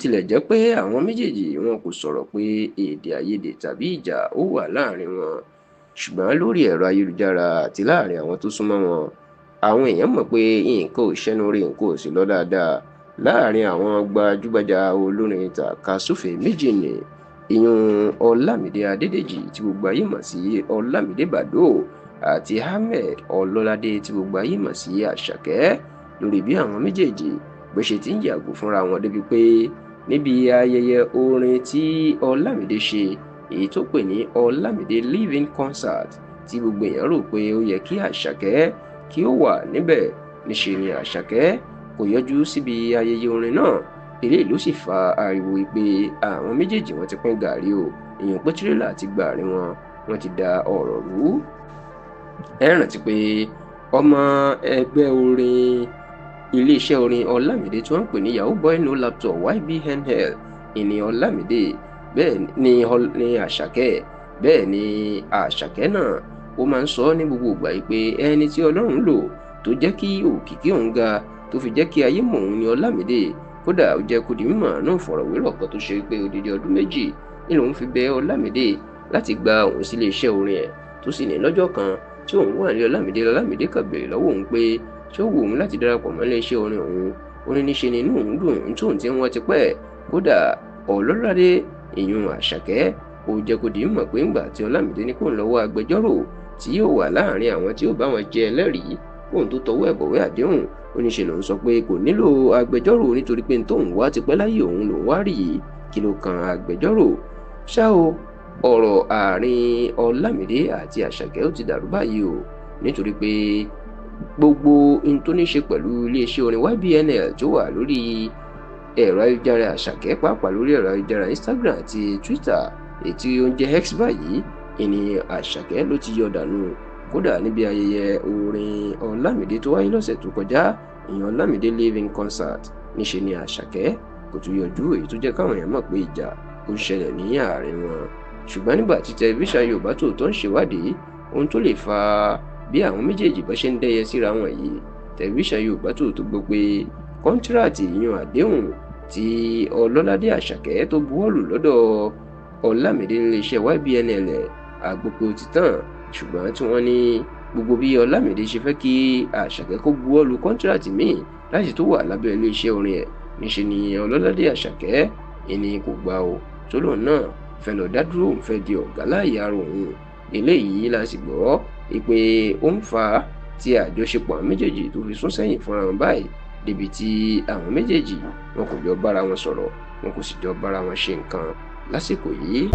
tilẹ̀ jẹ́ pé àwọn méjèèjì wọn kò sọ̀rọ̀ pé èdè àìyedè tàbí ìjà ó wà láàrin wọn, ṣùgbọ́n lórí ẹ̀rọ ayélujára àti láàrin àwọn tó súnmọ́ wọn, àwọn èèyàn mọ̀ pé nǹkan ò ṣẹ́nure, nǹkan ò sì lọ dáadáa láàrin àwọn gbajúgbajà olórin tàkasúfèé méjì ni ìyún Ọlámídé Adédèjì tí gbogbo ayé mọ̀ sí Ọlámídé Bàdóò àti Ahmed Ọlọ́ládé tí gbogbo ayé mọ̀ sí Àṣàkẹ́, lórí bí àwọn méjèèjì bó ṣe ti ń yàgò fúnra wọn débi pé níbi ayẹyẹ orin tí Ọlámídé ṣe èyí tó pè ní Ọlámídé Live-in Concert tí gbogbo èèyàn rò pé ó yẹ kí Àṣàkẹ́ kí ó wà níbẹ̀, níṣe ni Àṣàkẹ́ kò yọjú síbi ayẹyẹ orin náà. Eléyìí ló sì fa ariwo pé àwọn méjèèjì wọn ti pín gàrí o, èèyàn pé tírélà ti gba àárín wọn ti da ọ̀rọ̀ rú. Ẹ rántí pé ọmọ ẹgbẹ́ orin iléeṣẹ́ orin Ọlámídé tí wọ́n ń pè ní Yahoo Boy No Laptop YBNL ìní Ọlámídé, bẹ́ẹ̀ ni Àṣàkẹ́, bẹ́ẹ̀ ni Àṣàkẹ́ náà ó máa ń sọ ní gbogbo ìgbà yìí pé ẹni tí Ọlọ́run lò tó jẹ́ kí òkìkí òun ga tó fi jẹ́ kí ayé mọ̀ òun ní Ọlámídé. Kódà ó jẹ́ kó di mímọ̀ náà fọ̀rọ̀wérọ̀ kan tó ṣe pé odidi ọdún méjì ni òun fi bẹ Ọlámídé láti gba òun sí iléeṣẹ́ orin ẹ̀, tó sì ní lọ́jọ́ kan tí òun wà ní Ọlámídé kan béèrè lọ́wọ́ òun pé ṣé ó wù òun láti darapọ̀ mọ́ iléeṣẹ́ orin òun. Ó ní níṣe ni inú òun dùn tóun tí wọ́n ti pẹ́. Kódà Ọlọ́ládé ìyún Àṣàkẹ́ ó jẹ́ kó di mímọ̀ pé ńgbà tí Ọlámídé ní kóun lọ́wọ́ agbẹjọ́rò tí yóò wà láàrin àwọn tí ó bá wọn jẹ ẹlẹ́rìí kóun tó tọwọ́ ẹ̀ bọ̀wé àdéhùn, ó ní ṣe lòun sọ pé kò nílò agbẹjọ́rò nítorí pé tóun wá ti pẹ́ láyé òun lòun wá rí yìí, kí ló kan agbẹjọ́rò. ṣá o, ọ̀rọ̀ àárín Ọlámídé àti Àṣàkẹ́ ó ti dàrú báyìí o, nítorí pé gbogbo ohun tó ní ṣe pẹ̀lú iléeṣẹ́ orin YBNL tó wà lórí ẹ̀rọ ayélujára Àṣàkẹ́, pàápàá lórí ẹ̀rọ ayélujára Instagram àti Twitter èyí tí ó ń jẹ́ X báyìí, ìní Àṣàkẹ́ ló ti yọ dànù. Kódà níbi ayẹyẹ orin Ọlámídé tó wáyé lọ́sẹ̀ tó kọjá, ìyẹn Ọlámídé Live-in Concert, níṣe ni Àṣàkẹ́ kò tún yọjú, èyí tó jẹ́ káwọn èèyàn mọ̀ pé ìjà ó ń ṣẹlẹ̀ ní àárín wọn. Ṣùgbọ́n nígbà tí tẹlifíṣàn Yorùbá Tòótọ́ ń ṣèwádìí ohun tó lè fa bí àwọn méjèèjì bá ṣe ń dẹ́yẹ síra wọn yìí, tẹlifíṣàn Yorùbá Tòótọ́ gbọ́ pé kọ́ńtíráàtì ìyẹn àdéhùn tí Ọlọ́ládé Àṣàkẹ́ tó buwọ́lù lọ́dọ̀ Ọlámídé iléeṣẹ́ YBNL àgbòpọ̀ ti tán, ṣùgbọ́n tí wọ́n ní gbogbo bí Ọlámídé ṣe fẹ́ kí Àṣàkẹ́ kó buwọ́lù kọ́ńtíráàtì míì láti tó wà lábẹ́ iléeṣẹ́ orin ẹ̀, níṣe ni Ọlọ́ládé Àṣàkẹ́ ẹni kò gbà o, tó lòun náà fẹ́ lọ dá dúró, òun fẹ́ di ọ̀gá láàyè ara òun. Eléyìí la sì gbọ́ pé ó ń fa tí àjọṣepọ̀ àwọn méjèèjì tó fi sún sẹ́yìn fúnra wọn báyìí, débi tí àwọn méjèèjì wọn kò jọ bára wọn sọ̀rọ̀, wọn kò sì jọ bára wọn ṣe nǹkan lásìkò yìí.